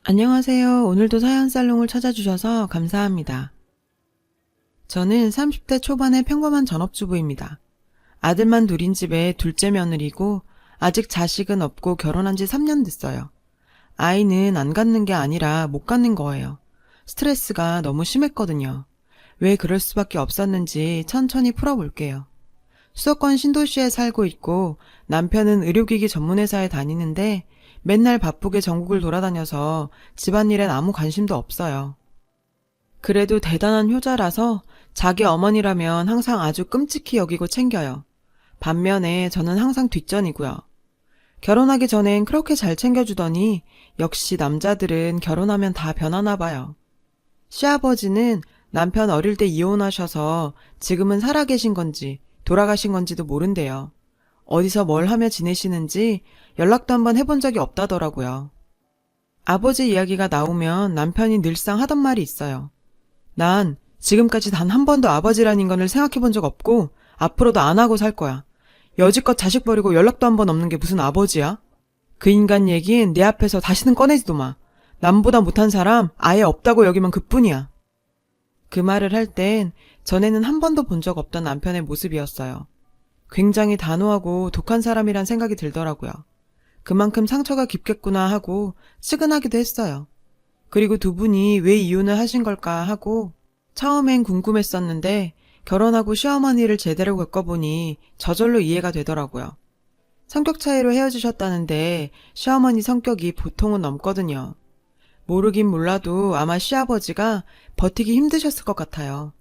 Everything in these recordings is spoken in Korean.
안녕하세요. 오늘도 사연살롱을 찾아주셔서 감사합니다. 저는 30대 초반의 평범한 전업주부입니다. 아들만 둘인 집에 둘째 며느리고 아직 자식은 없고 결혼한 지 3년 됐어요. 아이는 안 갖는 게 아니라 못 갖는 거예요. 스트레스가 너무 심했거든요. 왜 그럴 수밖에 없었는지 천천히 풀어볼게요. 수도권 신도시에 살고 있고 남편은 의료기기 전문회사에 다니는데 맨날 바쁘게 전국을 돌아다녀서 집안일엔 아무 관심도 없어요. 그래도 대단한 효자라서 자기 어머니라면 항상 아주 끔찍히 여기고 챙겨요. 반면에 저는 항상 뒷전이고요. 결혼하기 전엔 그렇게 잘 챙겨주더니 역시 남자들은 결혼하면 다 변하나 봐요. 시아버지는 남편 어릴 때 이혼하셔서 지금은 살아계신 건지 돌아가신 건지도 모른대요. 어디서 뭘 하며 지내시는지 연락도 한번 해본 적이 없다더라고요. 아버지 이야기가 나오면 남편이 늘상 하던 말이 있어요. 난 지금까지 단 한 번도 아버지란 인간을 생각해 본 적 없고 앞으로도 안 하고 살 거야. 여지껏 자식 버리고 연락도 한 번 없는 게 무슨 아버지야? 그 인간 얘긴 내 앞에서 다시는 꺼내지도 마. 남보다 못한 사람 아예 없다고 여기면 그뿐이야. 그 말을 할 땐 전에는 한 번도 본 적 없던 남편의 모습이었어요. 굉장히 단호하고 독한 사람이란 생각이 들더라고요. 그만큼 상처가 깊겠구나 하고 측은하기도 했어요. 그리고 두 분이 왜 이혼을 하신 걸까 하고 처음엔 궁금했었는데 결혼하고 시어머니를 제대로 겪어보니 저절로 이해가 되더라고요. 성격 차이로 헤어지셨다는데 시어머니 성격이 보통은 넘거든요. 모르긴 몰라도 아마 시아버지가 버티기 힘드셨을 것 같아요.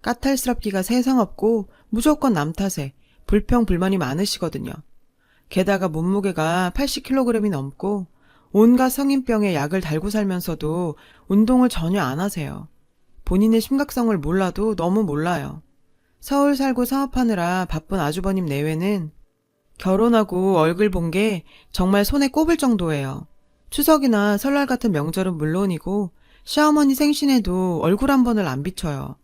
까탈스럽기가 세상 없고 무조건 남 탓에 불평 불만이 많으시거든요. 게다가 몸무게가 80kg이 넘고 온갖 성인병에 약을 달고 살면서도 운동을 전혀 안 하세요. 본인의 심각성을 몰라도 너무 몰라요. 서울 살고 사업하느라 바쁜 아주버님 내외는 결혼하고 얼굴 본 게 정말 손에 꼽을 정도예요. 추석이나 설날 같은 명절은 물론이고 시어머니 생신에도 얼굴 한 번을 안 비춰요.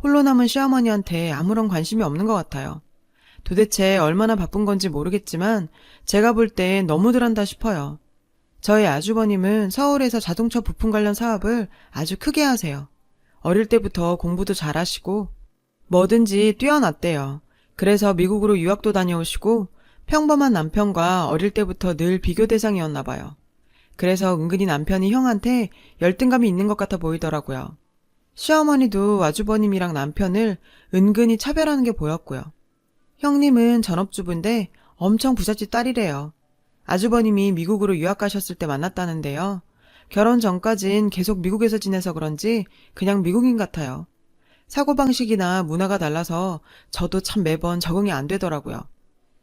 홀로 남은 시어머니한테 아무런 관심이 없는 것 같아요. 도대체 얼마나 바쁜 건지 모르겠지만 제가 볼 땐 너무들 한다 싶어요. 저희 아주버님은 서울에서 자동차 부품 관련 사업을 아주 크게 하세요. 어릴 때부터 공부도 잘하시고 뭐든지 뛰어났대요. 그래서 미국으로 유학도 다녀오시고 평범한 남편과 어릴 때부터 늘 비교 대상이었나 봐요. 그래서 은근히 남편이 형한테 열등감이 있는 것 같아 보이더라고요. 시어머니도 아주버님이랑 남편을 은근히 차별하는 게 보였고요. 형님은 전업주부인데 엄청 부잣집 딸이래요. 아주버님이 미국으로 유학 가셨을 때 만났다는데요. 결혼 전까진 계속 미국에서 지내서 그런지 그냥 미국인 같아요. 사고방식이나 문화가 달라서 저도 참 매번 적응이 안 되더라고요.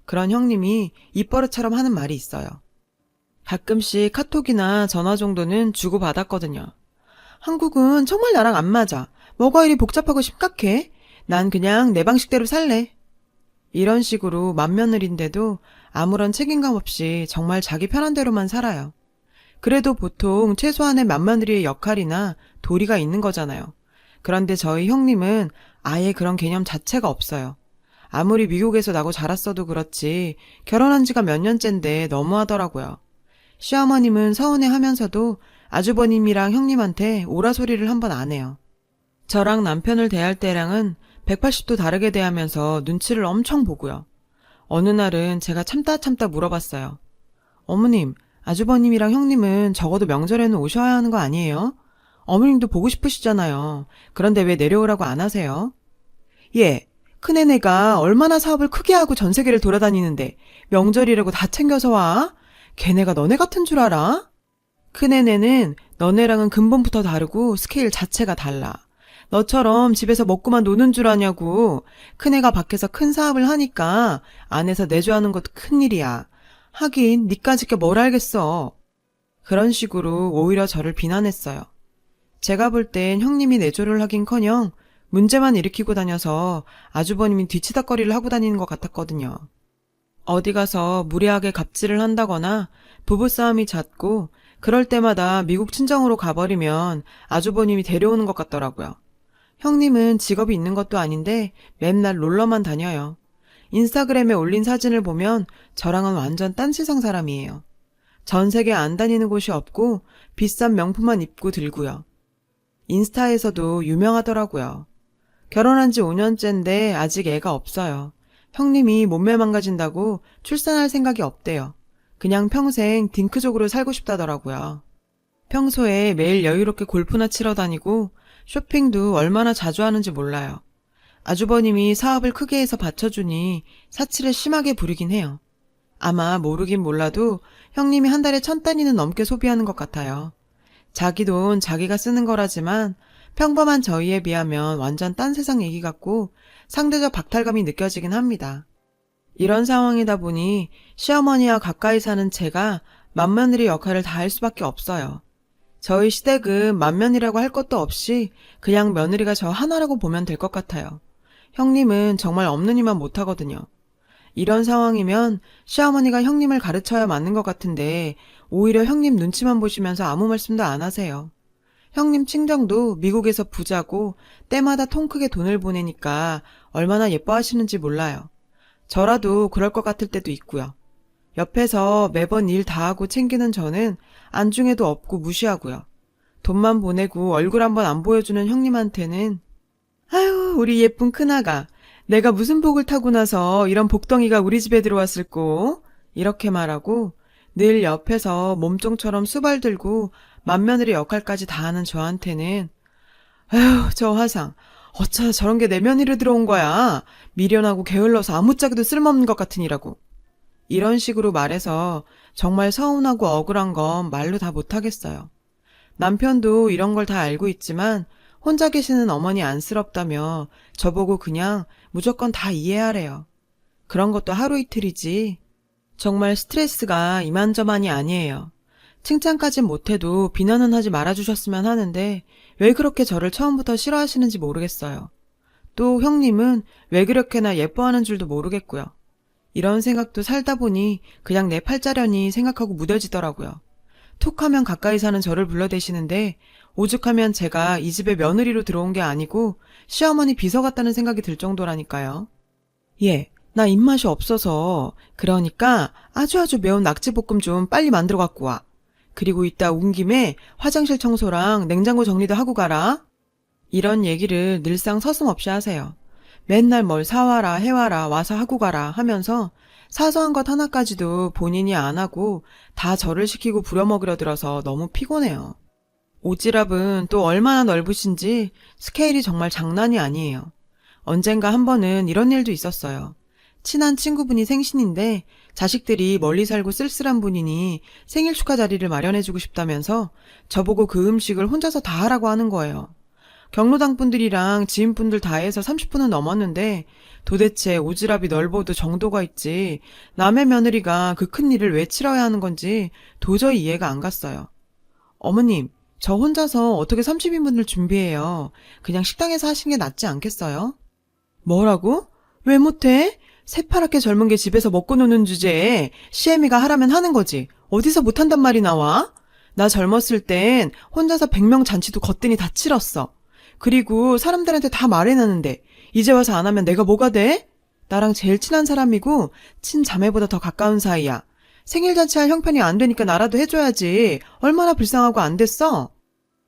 그런 형님이 입버릇처럼 하는 말이 있어요. 가끔씩 카톡이나 전화 정도는 주고받았거든요. 한국은 정말 나랑 안 맞아. 뭐가 이리 복잡하고 심각해? 난 그냥 내 방식대로 살래. 이런 식으로 맏며느리인데도 아무런 책임감 없이 정말 자기 편한 대로만 살아요. 그래도 보통 최소한의 맏며느리의 역할이나 도리가 있는 거잖아요. 그런데 저희 형님은 아예 그런 개념 자체가 없어요. 아무리 미국에서 나고 자랐어도 그렇지 결혼한 지가 몇 년째인데 너무하더라고요. 시어머님은 서운해하면서도 아주버님이랑 형님한테 오라소리를 한 번 안 해요. 저랑 남편을 대할 때랑은 180도 다르게 대하면서 눈치를 엄청 보고요. 어느 날은 제가 참다 물어봤어요. 어머님, 아주버님이랑 형님은 적어도 명절에는 오셔야 하는 거 아니에요? 어머님도 보고 싶으시잖아요. 그런데 왜 내려오라고 안 하세요? 예, 큰애네가 얼마나 사업을 크게 하고 전 세계를 돌아다니는데 명절이라고 다 챙겨서 와? 걔네가 너네 같은 줄 알아? 큰애네는 너네랑은 근본부터 다르고 스케일 자체가 달라. 너처럼 집에서 먹고만 노는 줄 아냐고. 큰애가 밖에서 큰 사업을 하니까 안에서 내조하는 것도 큰일이야. 하긴 니까짓 게 뭘 알겠어. 그런 식으로 오히려 저를 비난했어요. 제가 볼 땐 형님이 내조를 하긴커녕 문제만 일으키고 다녀서 아주버님이 뒤치다꺼리를 하고 다니는 것 같았거든요. 어디 가서 무례하게 갑질을 한다거나 부부싸움이 잦고 그럴 때마다 미국 친정으로 가버리면 아주버님이 데려오는 것 같더라고요. 형님은 직업이 있는 것도 아닌데 맨날 놀러만 다녀요. 인스타그램에 올린 사진을 보면 저랑은 완전 딴 세상 사람이에요. 전 세계 안 다니는 곳이 없고 비싼 명품만 입고 들고요. 인스타에서도 유명하더라고요. 결혼한 지 5년째인데 아직 애가 없어요. 형님이 몸매 망가진다고 출산할 생각이 없대요. 그냥 평생 딩크족으로 살고 싶다더라고요. 평소에 매일 여유롭게 골프나 치러 다니고 쇼핑도 얼마나 자주 하는지 몰라요. 아주버님이 사업을 크게 해서 받쳐주니 사치를 심하게 부리긴 해요. 아마 모르긴 몰라도 형님이 한 달에 1,000단위는 넘게 소비하는 것 같아요. 자기 돈 자기가 쓰는 거라지만 평범한 저희에 비하면 완전 딴 세상 얘기 같고 상대적 박탈감이 느껴지긴 합니다. 이런 상황이다 보니 시어머니와 가까이 사는 제가 맏며느리 역할을 다 할 수밖에 없어요. 저희 시댁은 맏며느리라고 할 것도 없이 그냥 며느리가 저 하나라고 보면 될 것 같아요. 형님은 정말 없는 이만 못하거든요. 이런 상황이면 시어머니가 형님을 가르쳐야 맞는 것 같은데 오히려 형님 눈치만 보시면서 아무 말씀도 안 하세요. 형님 친정도 미국에서 부자고 때마다 통 크게 돈을 보내니까 얼마나 예뻐하시는지 몰라요. 저라도 그럴 것 같을 때도 있고요. 옆에서 매번 일 다 하고 챙기는 저는 안중에도 없고 무시하고요. 돈만 보내고 얼굴 한번 안 보여주는 형님한테는 아유, 우리 예쁜 큰아가. 내가 무슨 복을 타고 나서 이런 복덩이가 우리 집에 들어왔을꼬? 이렇게 말하고 늘 옆에서 몸종처럼 수발 들고 맏며느리 역할까지 다 하는 저한테는 아휴, 저 화상. 어쩌다 저런 게 내 며느리로 들어온 거야. 미련하고 게을러서 아무짝에도 쓸모없는 것 같으니라고. 이런 식으로 말해서 정말 서운하고 억울한 건 말로 다 못하겠어요. 남편도 이런 걸 다 알고 있지만 혼자 계시는 어머니 안쓰럽다며 저보고 그냥 무조건 다 이해하래요. 그런 것도 하루 이틀이지. 정말 스트레스가 이만저만이 아니에요. 칭찬까진 못해도 비난은 하지 말아주셨으면 하는데 왜 그렇게 저를 처음부터 싫어하시는지 모르겠어요. 또 형님은 왜 그렇게나 예뻐하는 줄도 모르겠고요. 이런 생각도 살다 보니 그냥 내 팔자려니 생각하고 무뎌지더라고요. 툭하면 가까이 사는 저를 불러대시는데 오죽하면 제가 이 집에 며느리로 들어온 게 아니고 시어머니 비서 같다는 생각이 들 정도라니까요. 예, 나 입맛이 없어서 그러니까 아주 매운 낙지볶음 좀 빨리 만들어 갖고 와. 그리고 이따 온 김에 화장실 청소랑 냉장고 정리도 하고 가라. 이런 얘기를 늘상 서슴없이 하세요. 맨날 뭘 사와라 해와라 와서 하고 가라 하면서 사소한 것 하나까지도 본인이 안 하고 다 저를 시키고 부려먹으려 들어서 너무 피곤해요. 오지랖은 또 얼마나 넓으신지 스케일이 정말 장난이 아니에요. 언젠가 한 번은 이런 일도 있었어요. 친한 친구분이 생신인데 자식들이 멀리 살고 쓸쓸한 분이니 생일 축하 자리를 마련해주고 싶다면서 저보고 그 음식을 혼자서 다 하라고 하는 거예요. 경로당 분들이랑 지인분들 다 해서 30분은 넘었는데 도대체 오지랖이 넓어도 정도가 있지 남의 며느리가 그 큰 일을 왜 치러야 하는 건지 도저히 이해가 안 갔어요. 어머님, 저 혼자서 어떻게 30인분을 준비해요? 그냥 식당에서 하시는 게 낫지 않겠어요? 뭐라고? 왜 못해? 새파랗게 젊은 게 집에서 먹고 노는 주제에 시애미가 하라면 하는 거지. 어디서 못한단 말이 나와? 나 젊었을 땐 혼자서 100명 잔치도 거뜬히 다 치렀어. 그리고 사람들한테 다 말해놨는데 이제 와서 안 하면 내가 뭐가 돼? 나랑 제일 친한 사람이고 친자매보다 더 가까운 사이야. 생일잔치 할 형편이 안 되니까 나라도 해줘야지. 얼마나 불쌍하고 안 됐어?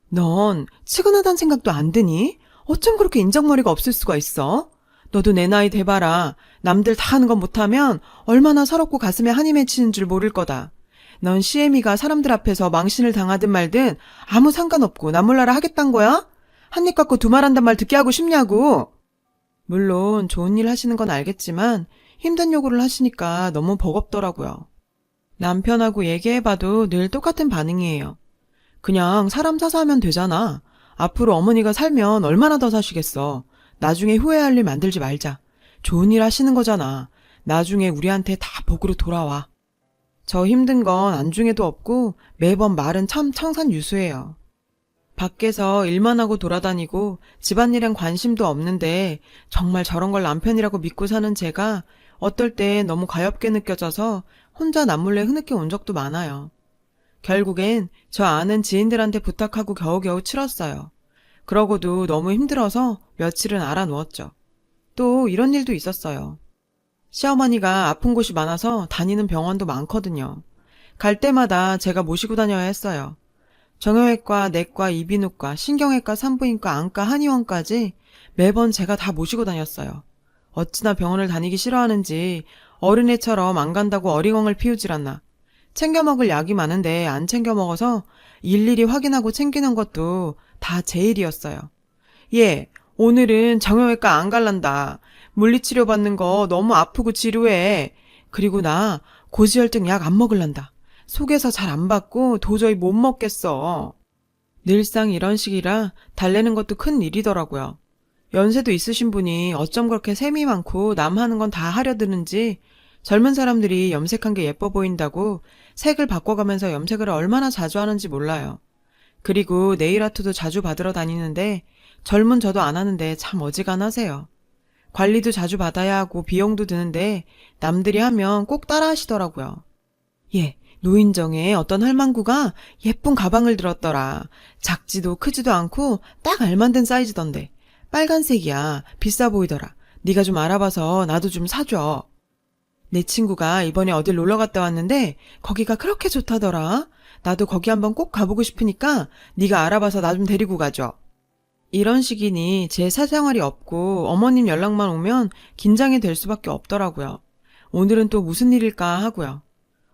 넌 치근하단 생각도 안 드니? 어쩜 그렇게 인정머리가 없을 수가 있어? 너도 내 나이 돼봐라. 남들 다 하는 건 못하면 얼마나 서럽고 가슴에 한이 맺히는 줄 모를 거다. 넌 시애미가 사람들 앞에서 망신을 당하든 말든 아무 상관없고 나 몰라라 하겠단 거야? 한입 갖고 두 말 한단 말 듣게 하고 싶냐고. 물론 좋은 일 하시는 건 알겠지만 힘든 요구를 하시니까 너무 버겁더라고요. 남편하고 얘기해봐도 늘 똑같은 반응이에요. 그냥 사람 사서 하면 되잖아. 앞으로 어머니가 살면 얼마나 더 사시겠어. 나중에 후회할 일 만들지 말자. 좋은 일 하시는 거잖아. 나중에 우리한테 다 복으로 돌아와. 저 힘든 건 안중에도 없고 매번 말은 참 청산유수예요. 밖에서 일만 하고 돌아다니고 집안일엔 관심도 없는데 정말 저런 걸 남편이라고 믿고 사는 제가 어떨 때 너무 가엾게 느껴져서 혼자 남몰래 흐느껴 온 적도 많아요. 결국엔 저 아는 지인들한테 부탁하고 겨우겨우 치렀어요. 그러고도 너무 힘들어서 며칠은 알아누웠죠. 또 이런 일도 있었어요. 시어머니가 아픈 곳이 많아서 다니는 병원도 많거든요. 갈 때마다 제가 모시고 다녀야 했어요. 정형외과, 내과, 이비인후과, 신경외과, 산부인과, 안과, 한의원까지 매번 제가 다 모시고 다녔어요. 어찌나 병원을 다니기 싫어하는지 어린애처럼 안 간다고 어리광을 피우질 않나. 챙겨 먹을 약이 많은데 안 챙겨 먹어서 일일이 확인하고 챙기는 것도 다 제 일이었어요. 얘, 오늘은 정형외과 안 갈란다. 물리치료 받는 거 너무 아프고 지루해. 그리고 나 고지혈증 약 안 먹을란다. 속에서 잘 안 받고 도저히 못 먹겠어. 늘상 이런 식이라 달래는 것도 큰 일이더라고요. 연세도 있으신 분이 어쩜 그렇게 셈이 많고 남 하는 건 다 하려 드는지 젊은 사람들이 염색한 게 예뻐 보인다고 색을 바꿔가면서 염색을 얼마나 자주 하는지 몰라요. 그리고 네일아트도 자주 받으러 다니는데 젊은 저도 안 하는데 참 어지간하세요. 관리도 자주 받아야 하고 비용도 드는데 남들이 하면 꼭 따라 하시더라고요. 예, 노인정에 어떤 할망구가 예쁜 가방을 들었더라. 작지도 크지도 않고 딱 알만든 사이즈던데. 빨간색이야. 비싸 보이더라. 네가 좀 알아봐서 나도 좀 사줘. 내 친구가 이번에 어딜 놀러 갔다 왔는데 거기가 그렇게 좋다더라. 나도 거기 한번 꼭 가보고 싶으니까 네가 알아봐서 나 좀 데리고 가줘. 이런 식이니 제 사생활이 없고 어머님 연락만 오면 긴장이 될 수밖에 없더라고요. 오늘은 또 무슨 일일까 하고요.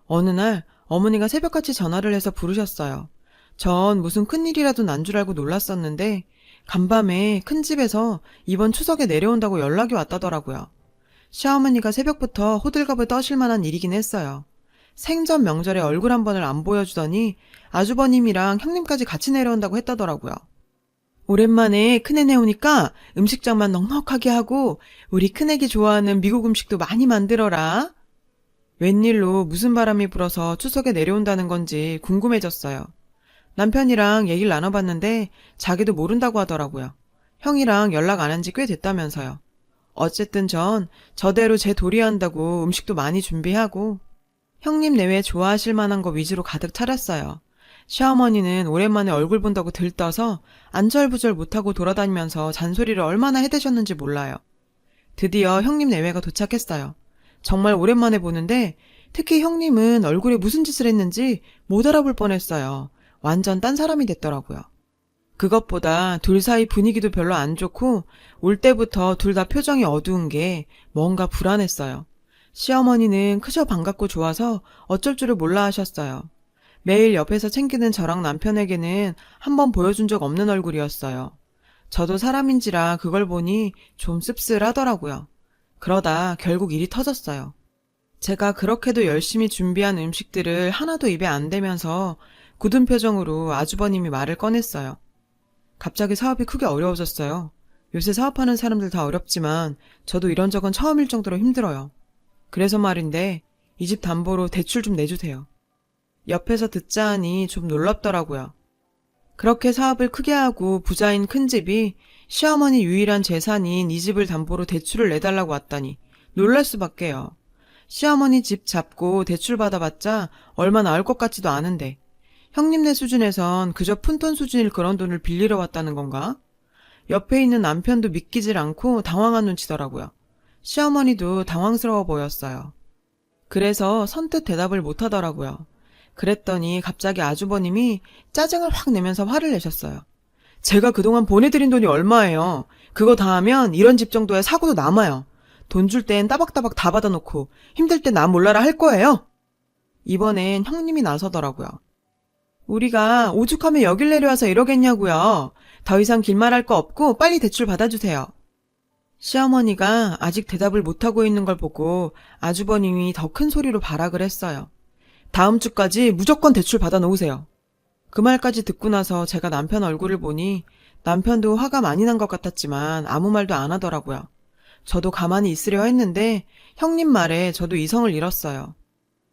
어느 날 어머니가 새벽같이 전화를 해서 부르셨어요. 전 무슨 큰일이라도 난 줄 알고 놀랐었는데 간밤에 큰 집에서 이번 추석에 내려온다고 연락이 왔다더라고요. 시어머니가 새벽부터 호들갑을 떠실 만한 일이긴 했어요. 생전 명절에 얼굴 한 번을 안 보여주더니 아주버님이랑 형님까지 같이 내려온다고 했다더라고요. 오랜만에 큰애네 오니까 음식장만 넉넉하게 하고 우리 큰애기 좋아하는 미국 음식도 많이 만들어라. 웬일로 무슨 바람이 불어서 추석에 내려온다는 건지 궁금해졌어요. 남편이랑 얘기를 나눠봤는데 자기도 모른다고 하더라고요. 형이랑 연락 안 한 지 꽤 됐다면서요. 어쨌든 전 저대로 제 도리 한다고 음식도 많이 준비하고 형님 내외 좋아하실 만한 거 위주로 가득 차렸어요. 시어머니는 오랜만에 얼굴 본다고 들떠서 안절부절 못하고 돌아다니면서 잔소리를 얼마나 해대셨는지 몰라요. 드디어 형님 내외가 도착했어요. 정말 오랜만에 보는데 특히 형님은 얼굴에 무슨 짓을 했는지 못 알아볼 뻔했어요. 완전 딴 사람이 됐더라고요. 그것보다 둘 사이 분위기도 별로 안 좋고 올 때부터 둘 다 표정이 어두운 게 뭔가 불안했어요. 시어머니는 그저 반갑고 좋아서 어쩔 줄을 몰라 하셨어요. 매일 옆에서 챙기는 저랑 남편에게는 한번 보여준 적 없는 얼굴이었어요. 저도 사람인지라 그걸 보니 좀 씁쓸하더라고요. 그러다 결국 일이 터졌어요. 제가 그렇게도 열심히 준비한 음식들을 하나도 입에 안 대면서 굳은 표정으로 아주버님이 말을 꺼냈어요. 갑자기 사업이 크게 어려워졌어요. 요새 사업하는 사람들 다 어렵지만 저도 이런 적은 처음일 정도로 힘들어요. 그래서 말인데 이 집 담보로 대출 좀 내주세요. 옆에서 듣자 하니 좀 놀랍더라고요. 그렇게 사업을 크게 하고 부자인 큰 집이 시어머니 유일한 재산인 이 집을 담보로 대출을 내달라고 왔다니 놀랄 수밖에요. 시어머니 집 잡고 대출 받아봤자 얼마 나올 것 같지도 않은데 형님네 수준에선 그저 푼돈 수준일 그런 돈을 빌리러 왔다는 건가? 옆에 있는 남편도 믿기질 않고 당황한 눈치더라고요. 시어머니도 당황스러워 보였어요. 그래서 선뜻 대답을 못하더라고요. 그랬더니 갑자기 아주버님이 짜증을 확 내면서 화를 내셨어요. 제가 그동안 보내드린 돈이 얼마예요? 그거 다 하면 이런 집 정도의 사고도 남아요. 돈 줄 땐 따박따박 다 받아놓고 힘들 때 나 몰라라 할 거예요? 이번엔 형님이 나서더라고요. 우리가 오죽하면 여길 내려와서 이러겠냐고요. 더 이상 길말할 거 없고 빨리 대출 받아주세요. 시어머니가 아직 대답을 못하고 있는 걸 보고 아주버님이 더 큰 소리로 발악을 했어요. 다음 주까지 무조건 대출 받아놓으세요. 그 말까지 듣고 나서 제가 남편 얼굴을 보니 남편도 화가 많이 난 것 같았지만 아무 말도 안 하더라고요. 저도 가만히 있으려 했는데 형님 말에 저도 이성을 잃었어요.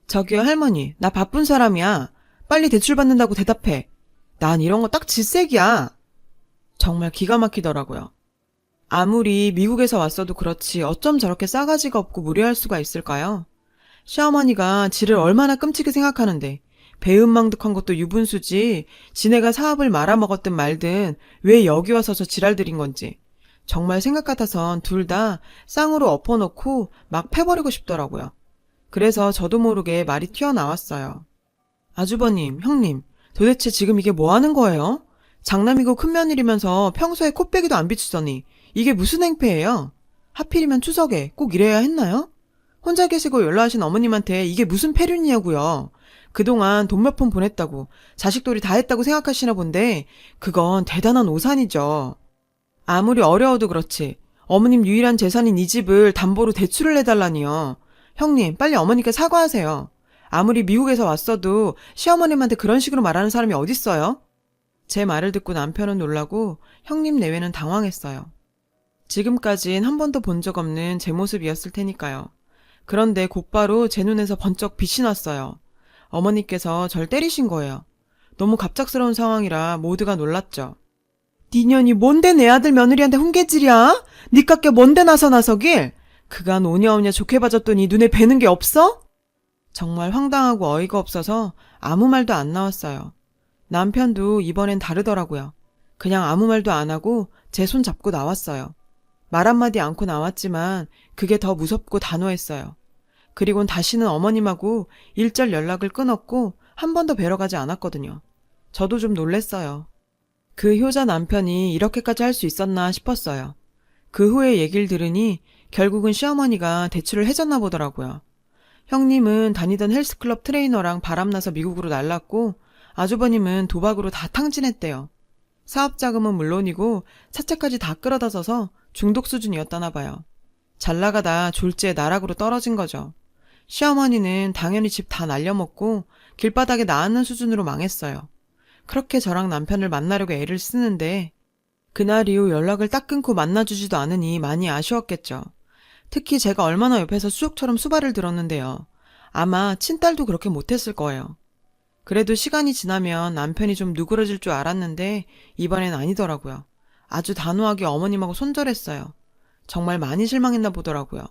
저기요 할머니, 나 바쁜 사람이야. 빨리 대출 받는다고 대답해. 난 이런 거 딱 질색이야. 정말 기가 막히더라고요. 아무리 미국에서 왔어도 그렇지 어쩜 저렇게 싸가지가 없고 무례할 수가 있을까요? 시어머니가 지를 얼마나 끔찍히 생각하는데 배은망덕한 것도 유분수지 지네가 사업을 말아먹었든 말든 왜 여기 와서 저 지랄들인 건지 정말 생각 같아선 둘 다 쌍으로 엎어놓고 막 패버리고 싶더라고요. 그래서 저도 모르게 말이 튀어나왔어요. 아주버님, 형님, 도대체 지금 이게 뭐 하는 거예요? 장남이고 큰며느리면서 평소에 코빼기도 안 비추더니 이게 무슨 행패예요? 하필이면 추석에 꼭 이래야 했나요? 혼자 계시고 연락하신 어머님한테 이게 무슨 패륜이냐고요. 그동안 돈 몇 푼 보냈다고 자식돌이 다 했다고 생각하시나 본데 그건 대단한 오산이죠. 아무리 어려워도 그렇지 어머님 유일한 재산인 이 집을 담보로 대출을 내달라니요. 형님 빨리 어머니께 사과하세요. 아무리 미국에서 왔어도 시어머님한테 그런 식으로 말하는 사람이 어딨어요? 제 말을 듣고 남편은 놀라고 형님 내외는 당황했어요. 지금까진 한 번도 본 적 없는 제 모습이었을 테니까요. 그런데 곧바로 제 눈에서 번쩍 빛이 났어요. 어머니께서 절 때리신 거예요. 너무 갑작스러운 상황이라 모두가 놀랐죠. 니년이 뭔데 내 아들 며느리한테 훈계질이야? 니깎게 뭔데 나서길? 그간 오냐오냐 좋게 봐줬더니 눈에 뵈는 게 없어? 정말 황당하고 어이가 없어서 아무 말도 안 나왔어요. 남편도 이번엔 다르더라고요. 그냥 아무 말도 안 하고 제 손 잡고 나왔어요. 말 한마디 않고 나왔지만 그게 더 무섭고 단호했어요. 그리곤 다시는 어머님하고 일절 연락을 끊었고 한 번도 뵈러 가지 않았거든요. 저도 좀 놀랬어요. 그 효자 남편이 이렇게까지 할 수 있었나 싶었어요. 그 후에 얘기를 들으니 결국은 시어머니가 대출을 해줬나 보더라고요. 형님은 다니던 헬스클럽 트레이너랑 바람나서 미국으로 날랐고 아주버님은 도박으로 다 탕진했대요. 사업 자금은 물론이고 차차까지 다 끌어다 써서 중독 수준이었다나 봐요. 잘 나가다 졸지에 나락으로 떨어진 거죠. 시어머니는 당연히 집 다 날려먹고 길바닥에 나앉는 수준으로 망했어요. 그렇게 저랑 남편을 만나려고 애를 쓰는데 그날 이후 연락을 딱 끊고 만나주지도 않으니 많이 아쉬웠겠죠. 특히 제가 얼마나 옆에서 수족처럼 수발을 들었는데요. 아마 친딸도 그렇게 못했을 거예요. 그래도 시간이 지나면 남편이 좀 누그러질 줄 알았는데 이번엔 아니더라고요. 아주 단호하게 어머님하고 손절했어요. 정말 많이 실망했나 보더라고요.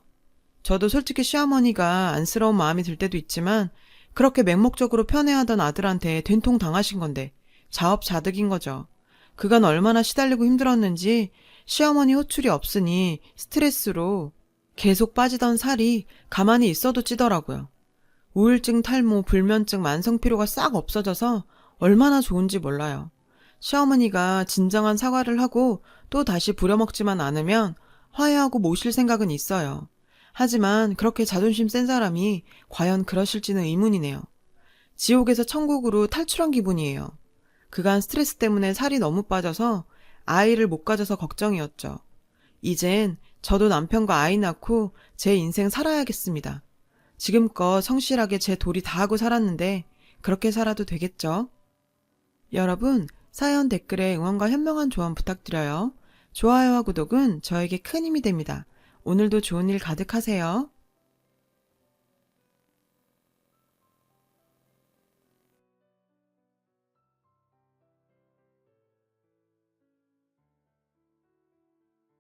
저도 솔직히 시어머니가 안쓰러운 마음이 들 때도 있지만 그렇게 맹목적으로 편애하던 아들한테 된통 당하신 건데 자업자득인 거죠. 그간 얼마나 시달리고 힘들었는지 시어머니 호출이 없으니 스트레스로 계속 빠지던 살이 가만히 있어도 찌더라고요. 우울증, 탈모, 불면증, 만성피로가 싹 없어져서 얼마나 좋은지 몰라요. 시어머니가 진정한 사과를 하고 또 다시 부려먹지만 않으면 화해하고 모실 생각은 있어요. 하지만 그렇게 자존심 센 사람이 과연 그러실지는 의문이네요. 지옥에서 천국으로 탈출한 기분이에요. 그간 스트레스 때문에 살이 너무 빠져서 아이를 못 가져서 걱정이었죠. 이젠 저도 남편과 아이 낳고 제 인생 살아야겠습니다. 지금껏 성실하게 제 도리 다 하고 살았는데 그렇게 살아도 되겠죠? 여러분, 사연 댓글에 응원과 현명한 조언 부탁드려요. 좋아요와 구독은 저에게 큰 힘이 됩니다. 오늘도 좋은 일 가득하세요.